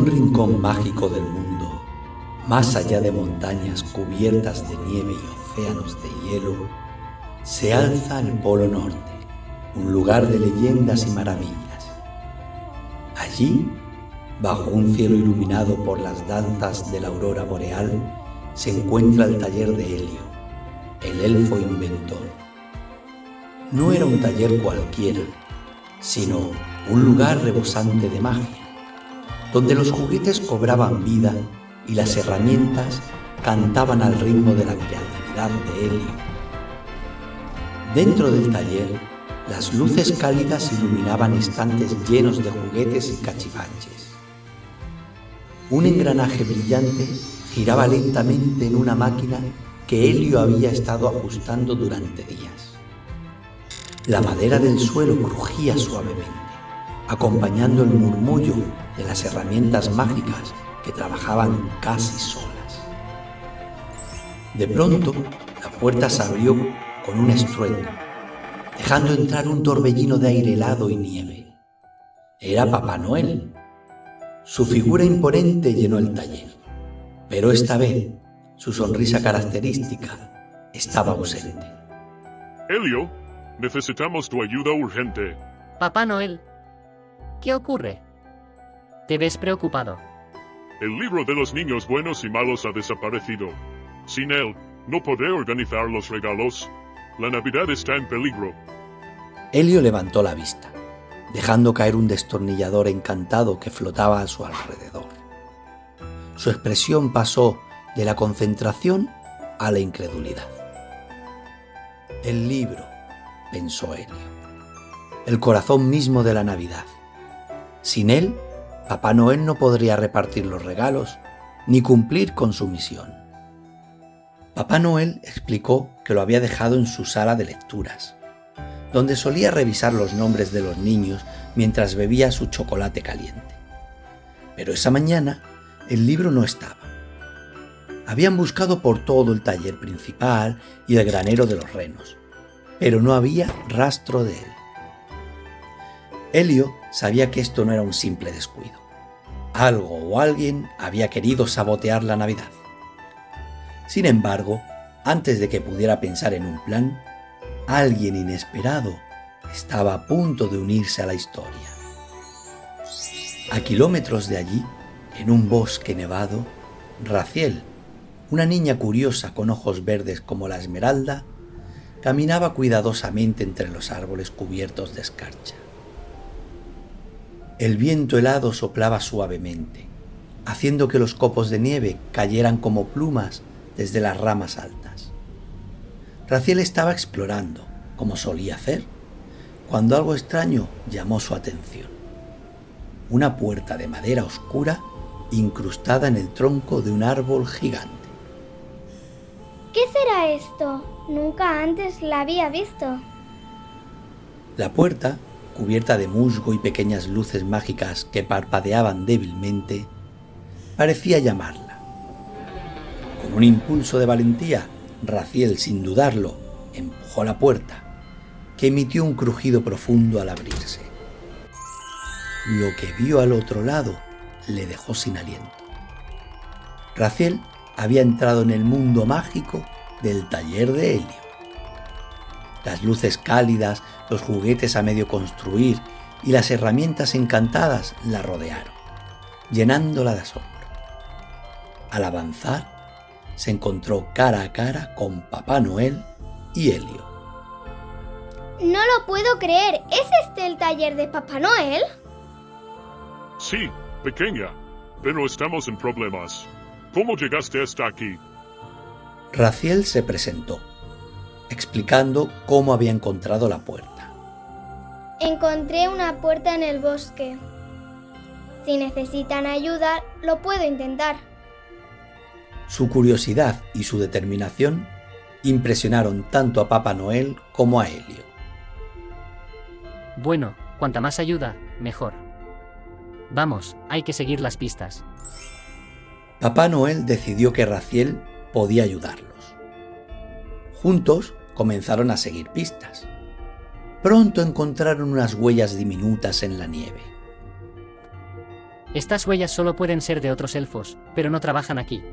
un rincón mágico del mundo, más allá de montañas cubiertas de nieve y océanos de hielo, se alza el Polo Norte, un lugar de leyendas y maravillas. Allí, bajo un cielo iluminado por las danzas de la aurora boreal, se encuentra el taller de Helio, el elfo inventor. No era un taller cualquiera, sino un lugar rebosante de magia, donde los juguetes cobraban vida y las herramientas cantaban al ritmo de la creatividad de Helio. Dentro del taller, las luces cálidas iluminaban estantes llenos de juguetes y cachivaches. Un engranaje brillante giraba lentamente en una máquina que Helio había estado ajustando durante días. La madera del suelo crujía suavemente, acompañando el murmullo de las herramientas mágicas que trabajaban casi solas. De pronto, la puerta se abrió con un estruendo, dejando entrar un torbellino de aire helado y nieve. Era Papá Noel. Su figura imponente llenó el taller, pero esta vez su sonrisa característica estaba ausente. Helio, necesitamos tu ayuda urgente. Papá Noel, ¿qué ocurre? Te ves preocupado. El libro de los niños buenos y malos ha desaparecido. Sin él, no podré organizar los regalos. La Navidad está en peligro. Helio levantó la vista, dejando caer un destornillador encantado que flotaba a su alrededor. Su expresión pasó de la concentración a la incredulidad. El libro, pensó Helio, el corazón mismo de la Navidad. Sin él, Papá Noel no podría repartir los regalos ni cumplir con su misión. Papá Noel explicó que lo había dejado en su sala de lecturas, donde solía revisar los nombres de los niños mientras bebía su chocolate caliente. Pero esa mañana el libro no estaba. Habían buscado por todo el taller principal y el granero de los renos, pero no había rastro de él. Helio sabía que esto no era un simple descuido. Algo o alguien había querido sabotear la Navidad. Sin embargo, antes de que pudiera pensar en un plan, alguien inesperado estaba a punto de unirse a la historia. A kilómetros de allí, en un bosque nevado, Raziel, una niña curiosa con ojos verdes como la esmeralda, caminaba cuidadosamente entre los árboles cubiertos de escarcha. El viento helado soplaba suavemente, haciendo que los copos de nieve cayeran como plumas desde las ramas altas. Raziel estaba explorando, como solía hacer, cuando algo extraño llamó su atención. Una puerta de madera oscura incrustada en el tronco de un árbol gigante. ¿Qué será esto? Nunca antes la había visto. La puerta, cubierta de musgo y pequeñas luces mágicas que parpadeaban débilmente, parecía llamarla. Con un impulso de valentía, Raziel, sin dudarlo, empujó la puerta, que emitió un crujido profundo al abrirse. Lo que vio al otro lado le dejó sin aliento. Raziel había entrado en el mundo mágico del taller de Helio. Las luces cálidas, los juguetes a medio construir y las herramientas encantadas la rodearon, llenándola de asombro. Al avanzar, se encontró cara a cara con Papá Noel y Helio. No lo puedo creer. ¿Es este el taller de Papá Noel? Sí, pequeña, pero estamos en problemas. ¿Cómo llegaste hasta aquí? Raziel se presentó, explicando cómo había encontrado la puerta. Encontré una puerta en el bosque. Si necesitan ayuda, lo puedo intentar. Su curiosidad y su determinación impresionaron tanto a Papá Noel como a Helio. Bueno, cuanta más ayuda, mejor. Vamos, hay que seguir las pistas. Papá Noel decidió que Raziel podía ayudarlos. Juntos comenzaron a seguir pistas. Pronto encontraron unas huellas diminutas en la nieve. Estas huellas solo pueden ser de otros elfos, pero no trabajan aquí.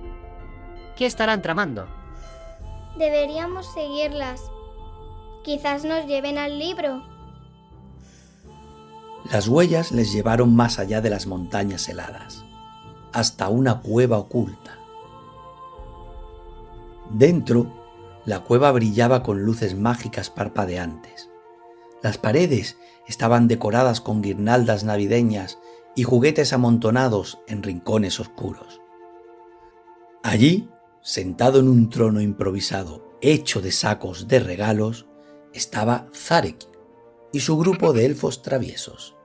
¿Qué estarán tramando? Deberíamos seguirlas. Quizás nos lleven al libro. Las huellas les llevaron más allá de las montañas heladas, hasta una cueva oculta. Dentro, la cueva brillaba con luces mágicas parpadeantes. Las paredes estaban decoradas con guirnaldas navideñas y juguetes amontonados en rincones oscuros. Allí, sentado en un trono improvisado hecho de sacos de regalos, estaba Zarek y su grupo de elfos traviesos.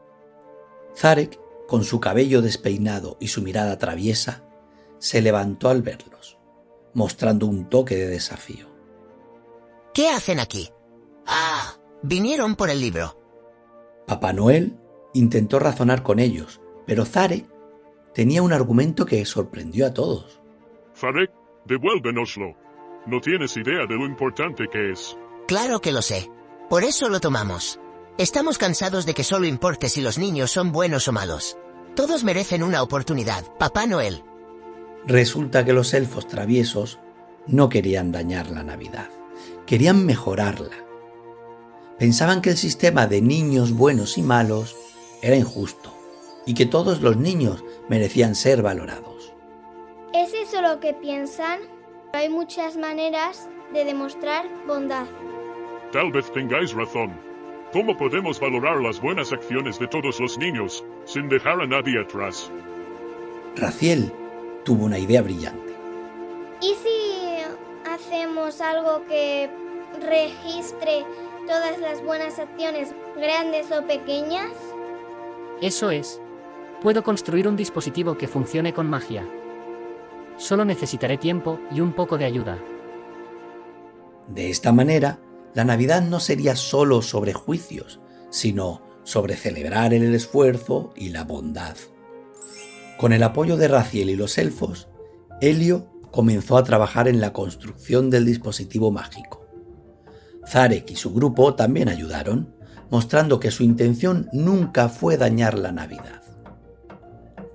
Zarek, con su cabello despeinado y su mirada traviesa, se levantó al verlos, mostrando un toque de desafío. ¿Qué hacen aquí? Ah, vinieron por el libro. Papá Noel intentó razonar con ellos, pero Zarek tenía un argumento que sorprendió a todos. Zarek, devuélvenoslo. No tienes idea de lo importante que es. Claro que lo sé. Por eso lo tomamos. Estamos cansados de que solo importe si los niños son buenos o malos. Todos merecen una oportunidad, Papá Noel. Resulta que los elfos traviesos no querían dañar la Navidad, querían mejorarla. Pensaban que el sistema de niños buenos y malos era injusto y que todos los niños merecían ser valorados. ¿Es eso lo que piensan? Hay muchas maneras de demostrar bondad. Tal vez tengáis razón. ¿Cómo podemos valorar las buenas acciones de todos los niños, sin dejar a nadie atrás? Raziel tuvo una idea brillante. ¿Y si hacemos algo que registre todas las buenas acciones, grandes o pequeñas? Eso es. Puedo construir un dispositivo que funcione con magia. Solo necesitaré tiempo y un poco de ayuda. De esta manera, la Navidad no sería solo sobre juicios, sino sobre celebrar el esfuerzo y la bondad. Con el apoyo de Raziel y los elfos, Elio comenzó a trabajar en la construcción del dispositivo mágico. Zarek y su grupo también ayudaron, mostrando que su intención nunca fue dañar la Navidad.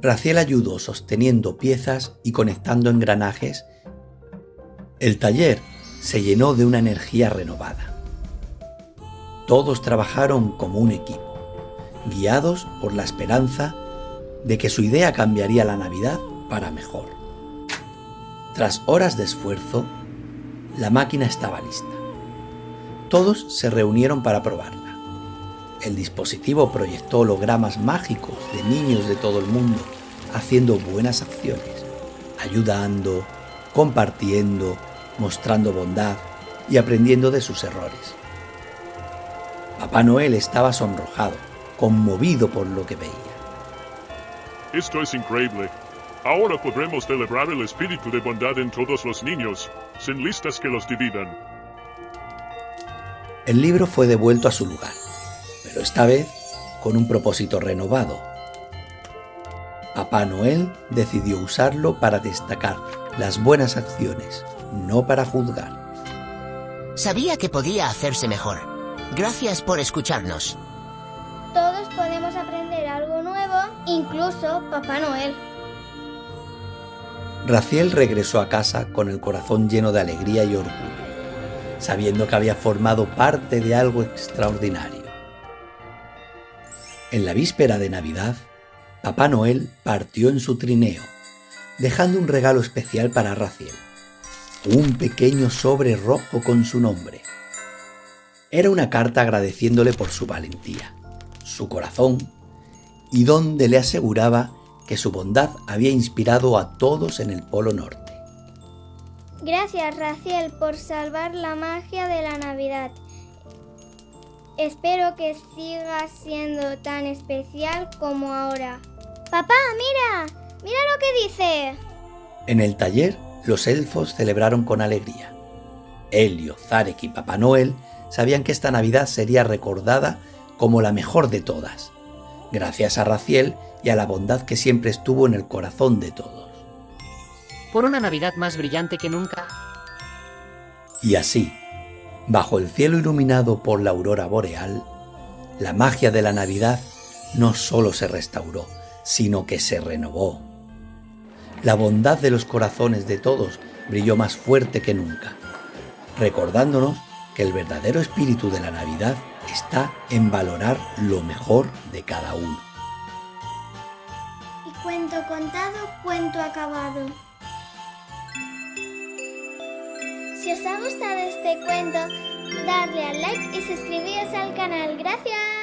Raziel ayudó sosteniendo piezas y conectando engranajes. El taller se llenó de una energía renovada. Todos trabajaron como un equipo, guiados por la esperanza de que su idea cambiaría la Navidad para mejor. Tras horas de esfuerzo, la máquina estaba lista. Todos se reunieron para probarla. El dispositivo proyectó hologramas mágicos de niños de todo el mundo, haciendo buenas acciones, ayudando, compartiendo, mostrando bondad y aprendiendo de sus errores. Papá Noel estaba sonrojado, conmovido por lo que veía. Esto es increíble. Ahora podremos celebrar el espíritu de bondad en todos los niños, sin listas que los dividan. El libro fue devuelto a su lugar, pero esta vez con un propósito renovado. Papá Noel decidió usarlo para destacar las buenas acciones, no para juzgar. Sabía que podía hacerse mejor. Gracias por escucharnos. Todos podemos aprender algo nuevo, incluso Papá Noel. Raziel regresó a casa con el corazón lleno de alegría y orgullo, sabiendo que había formado parte de algo extraordinario. En la víspera de Navidad, Papá Noel partió en su trineo, dejando un regalo especial para Raziel, un pequeño sobre rojo con su nombre. Era una carta agradeciéndole por su valentía, su corazón, y donde le aseguraba que su bondad había inspirado a todos en el Polo Norte. Gracias, Raziel, por salvar la magia de la Navidad. Espero que siga siendo tan especial como ahora. ¡Papá, mira! ¡Mira lo que dice! En el taller, los elfos celebraron con alegría. Elio, Zarek y Papá Noel sabían que esta Navidad sería recordada como la mejor de todas, gracias a Raziel y a la bondad que siempre estuvo en el corazón de todos. Por una Navidad más brillante que nunca. Y así, bajo el cielo iluminado por la aurora boreal, la magia de la Navidad no solo se restauró, sino que se renovó. La bondad de los corazones de todos brilló más fuerte que nunca, recordándonos que el verdadero espíritu de la Navidad está en valorar lo mejor de cada uno. Y cuento contado, cuento acabado. Si os ha gustado este cuento, darle al like y suscribiros al canal. ¡Gracias!